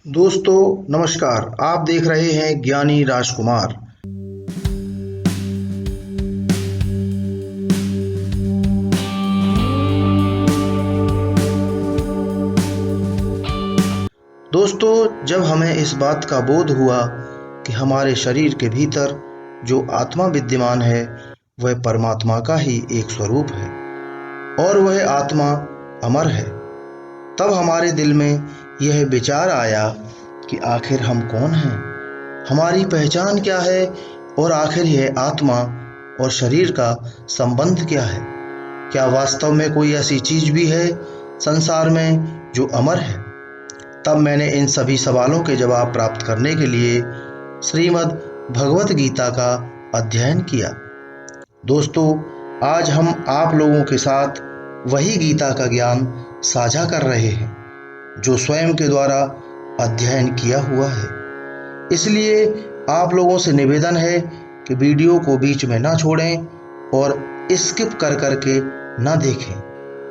दोस्तों नमस्कार। आप देख रहे हैं ज्ञानी राजकुमार। दोस्तों, जब हमें इस बात का बोध हुआ कि हमारे शरीर के भीतर जो आत्मा विद्यमान है वह परमात्मा का ही एक स्वरूप है और वह आत्मा अमर है, तब हमारे दिल में यह विचार आया कि आखिर हम कौन हैं, हमारी पहचान क्या है और आखिर यह आत्मा और शरीर का संबंध क्या है। क्या वास्तव में कोई ऐसी चीज भी है संसार में जो अमर है? तब मैंने इन सभी सवालों के जवाब प्राप्त करने के लिए श्रीमद् भगवत गीता का अध्ययन किया। दोस्तों, आज हम आप लोगों के साथ वही गीता का ज्ञान साझा कर रहे हैं जो स्वयं के द्वारा अध्ययन किया हुआ है। इसलिए आप लोगों से निवेदन है कि वीडियो को बीच में ना छोड़ें और स्किप कर करके ना देखें,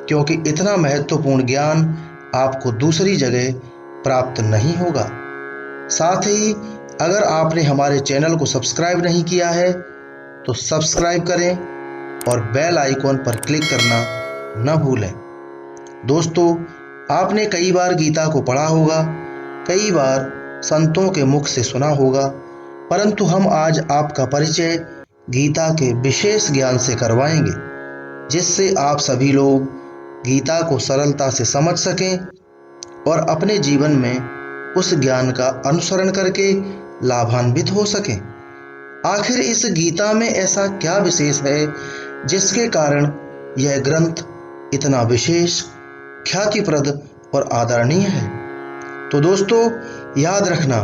क्योंकि इतना महत्वपूर्ण ज्ञान आपको दूसरी जगह प्राप्त नहीं होगा। साथ ही अगर आपने हमारे चैनल को सब्सक्राइब नहीं किया है तो सब्सक्राइब करें और बेल आइकॉन पर क्लिक करना न भूलें। दोस्तों, आपने कई बार गीता को पढ़ा होगा, कई बार संतों के मुख से सुना होगा, परंतु हम आज आपका परिचय गीता के विशेष ज्ञान से करवाएंगे, जिससे आप सभी लोग गीता को सरलता से समझ सकें और अपने जीवन में उस ज्ञान का अनुसरण करके लाभान्वित हो सकें। आखिर इस गीता में ऐसा क्या विशेष है जिसके कारण यह ग्रंथ इतना विशेष, ख्यातिप्रद और आदरणीय है? तो दोस्तों, याद रखना,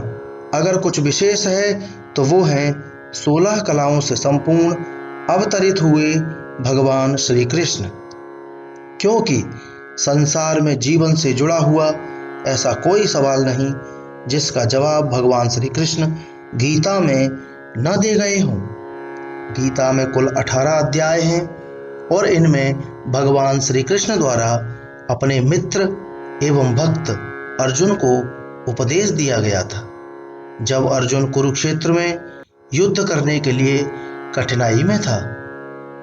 अगर कुछ विशेष है तो वो है 16 कलाओं से संपूर्ण अवतरित हुए भगवान श्री कृष्ण। क्योंकि संसार में जीवन से जुड़ा हुआ ऐसा कोई सवाल नहीं जिसका जवाब भगवान श्री कृष्ण गीता में न दे गए हों। गीता में कुल 18 अध्याय हैं और इनमें भगवान श्री कृष्ण द्वारा अपने मित्र एवं भक्त अर्जुन को उपदेश दिया गया था। जब अर्जुन कुरुक्षेत्र में युद्ध करने के लिए कठिनाई में था।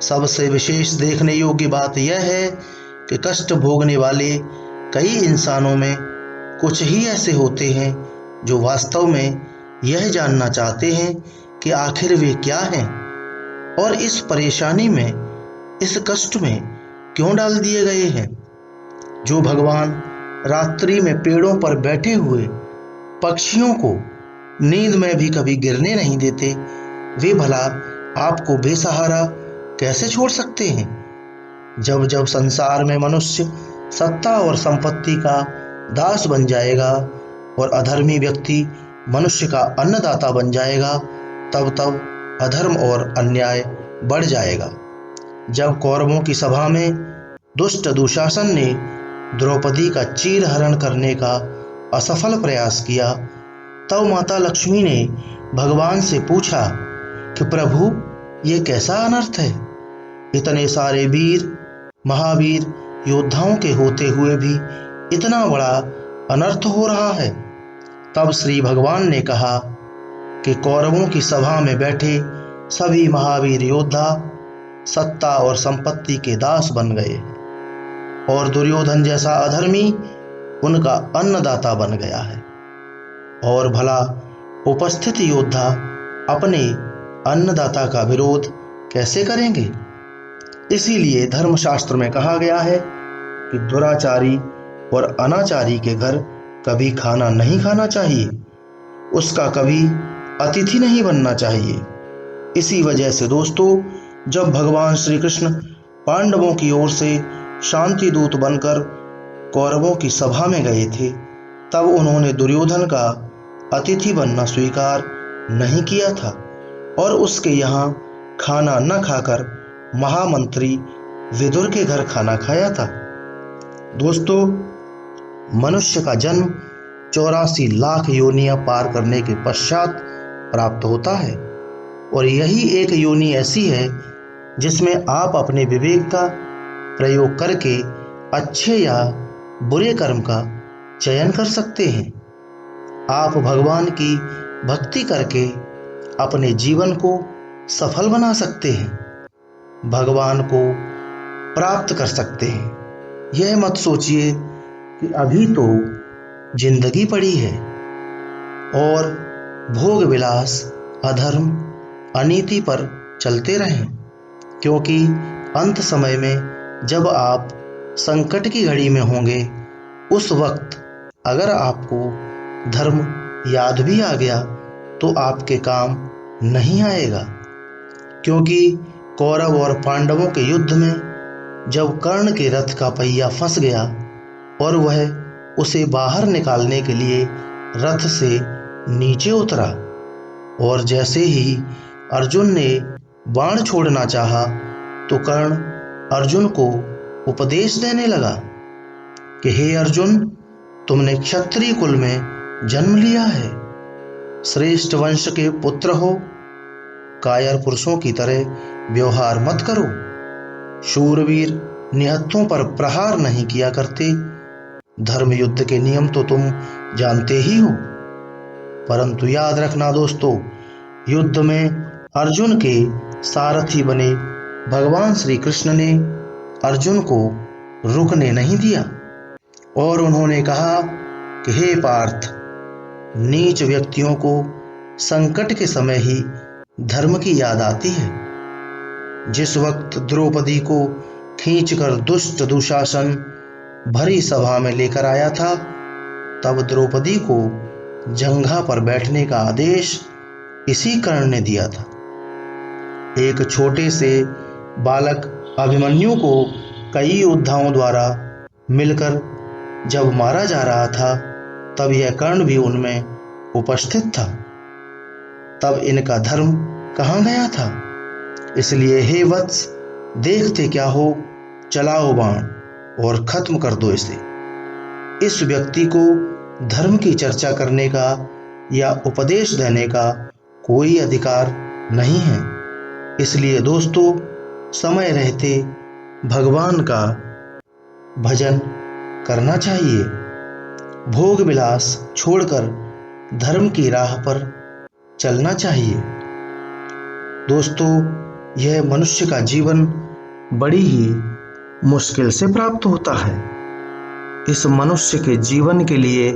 सबसे विशेष देखने योग्य बात यह है कि कष्ट भोगने वाले कई इंसानों में कुछ ही ऐसे होते हैं जो वास्तव में यह जानना चाहते हैं कि आखिर वे क्या हैं और इस परेशानी में, इस कष्ट में क्यों डाल दिए गए हैं। जो भगवान रात्रि में पेड़ों पर बैठे हुए पक्षियों को नींद में भी कभी गिरने नहीं देते, वे भला आपको बेसहारा कैसे छोड़ सकते हैं? जब जब संसार में मनुष्य सत्ता और संपत्ति का दास बन जाएगा और अधर्मी व्यक्ति मनुष्य का अन्नदाता बन जाएगा, तब तब अधर्म और अन्याय बढ़ जाएगा। जब कौरवों की सभा में दुष्ट दुशासन ने द्रौपदी का चीरहरण करने का असफल प्रयास किया, तब माता लक्ष्मी ने भगवान से पूछा कि प्रभु, ये कैसा अनर्थ है? इतने सारे वीर महावीर योद्धाओं के होते हुए भी इतना बड़ा अनर्थ हो रहा है। तब श्री भगवान ने कहा कि कौरवों की सभा में बैठे सभी महावीर योद्धा सत्ता और संपत्ति के दास बन गए और दुर्योधन जैसा अधर्मी उनका अन्नदाता बन गया है। और भला उपस्थित योद्धा अपने अन्नदाता का विरोध कैसे करेंगे? इसीलिए धर्मशास्त्र में कहा गया है कि दुराचारी और अनाचारी के घर कभी खाना नहीं खाना चाहिए, उसका कभी अतिथि नहीं बनना चाहिए। इसी वजह से दोस्तों, जब भगवान श्री कृष्ण पांडवों की ओर से शांति दूत बनकर कौरवों की सभा में गए थे, तब उन्होंने दुर्योधन का अतिथि बनना स्वीकार नहीं किया था और उसके यहाँ खाना न खाकर महामंत्री विदुर के घर खाना खाया था। दोस्तों, मनुष्य का जन्म 84 लाख योनियां पार करने के पश्चात प्राप्त होता है और यही एक योनि ऐसी है जिसमें आप अपने विवेक का प्रयोग करके अच्छे या बुरे कर्म का चयन कर सकते हैं। आप भगवान की भक्ति करके अपने जीवन को सफल बना सकते हैं, भगवान को प्राप्त कर सकते हैं। यह मत सोचिए कि अभी तो जिंदगी पड़ी है और भोग विलास, अधर्म, अनीति पर चलते रहें, क्योंकि अंत समय में जब आप संकट की घड़ी में होंगे, उस वक्त अगर आपको धर्म याद भी आ गया तो आपके काम नहीं आएगा। क्योंकि कौरव और पांडवों के युद्ध में जब कर्ण के रथ का पहिया फंस गया और वह उसे बाहर निकालने के लिए रथ से नीचे उतरा, और जैसे ही अर्जुन ने बाण छोड़ना चाहा तो कर्ण अर्जुन को उपदेश देने लगा कि हे अर्जुन, तुमने क्षत्रिय कुल में जन्म लिया है, श्रेष्ठ वंश के पुत्र हो, कायर पुरुषों की तरह व्यवहार मत करो। शूरवीर निहत्थों पर प्रहार नहीं किया करते। धर्म युद्ध के नियम तो तुम जानते ही हो। परंतु याद रखना दोस्तों, युद्ध में अर्जुन के सारथी बने भगवान श्री कृष्ण ने अर्जुन को रुकने नहीं दिया और उन्होंने कहा कि हे पार्थ, नीच व्यक्तियों को संकट के समय ही धर्म की याद आती है। जिस वक्त द्रौपदी को खींचकर दुष्ट दुशासन भरी सभा में लेकर आया था, तब द्रौपदी को जंघा पर बैठने का आदेश इसी कर्ण ने दिया था। एक छोटे से बालक अभिमन्यु को कई योद्धाओं द्वारा मिलकर जब मारा जा रहा था, तब यह कर्ण भी उनमें उपस्थित था। तब इनका धर्म कहाँ गया था? इसलिए हे वत्स, देखते क्या हो, चलाओ बाण और खत्म कर दो इसे। इस व्यक्ति को धर्म की चर्चा करने का या उपदेश देने का कोई अधिकार नहीं है। इसलिए दोस्तों, समय रहते भगवान का भजन करना चाहिए, भोग विलास छोड़कर धर्म की राह पर चलना चाहिए। दोस्तों, यह मनुष्य का जीवन बड़ी ही मुश्किल से प्राप्त होता है। इस मनुष्य के जीवन के लिए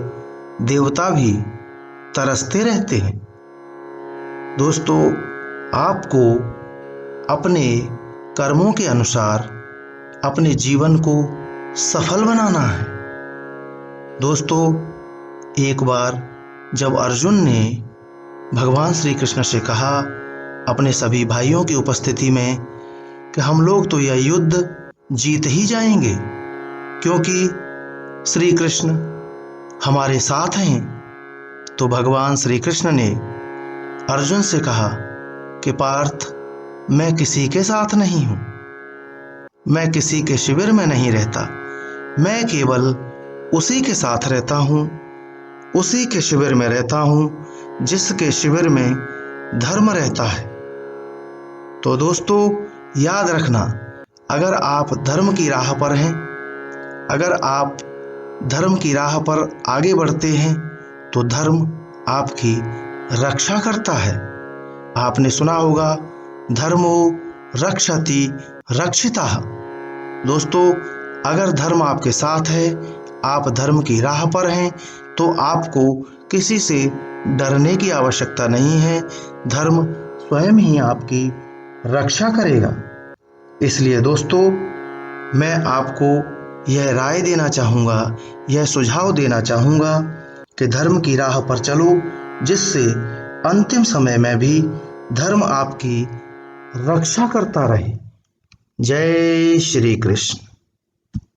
देवता भी तरसते रहते हैं। दोस्तों, आपको अपने कर्मों के अनुसार अपने जीवन को सफल बनाना है। दोस्तों, एक बार जब अर्जुन ने भगवान श्री कृष्ण से कहा अपने सभी भाइयों की उपस्थिति में कि हम लोग तो यह युद्ध जीत ही जाएंगे, क्योंकि श्री कृष्ण हमारे साथ हैं, तो भगवान श्री कृष्ण ने अर्जुन से कहा कि पार्थ, मैं किसी के साथ नहीं हूं, मैं किसी के शिविर में नहीं रहता, मैं केवल उसी के साथ रहता हूं, उसी के शिविर में रहता हूं जिसके शिविर में धर्म रहता है। तो दोस्तों, याद रखना, अगर आप धर्म की राह पर हैं, अगर आप धर्म की राह पर आगे बढ़ते हैं, तो धर्म आपकी रक्षा करता है। आपने सुना होगा, धर्मो रक्षति रक्षितः। दोस्तों, अगर धर्म आपके साथ है, आप धर्म की राह पर हैं, तो आपको किसी से डरने की आवश्यकता नहीं है। धर्म स्वयं ही आपकी रक्षा करेगा। इसलिए दोस्तों, मैं आपको यह राय देना चाहूँगा, यह सुझाव देना चाहूँगा कि धर्म की राह पर चलो, जिससे अंतिम समय में भी धर्म आपकी रक्षा करता रहे। जय श्री कृष्ण।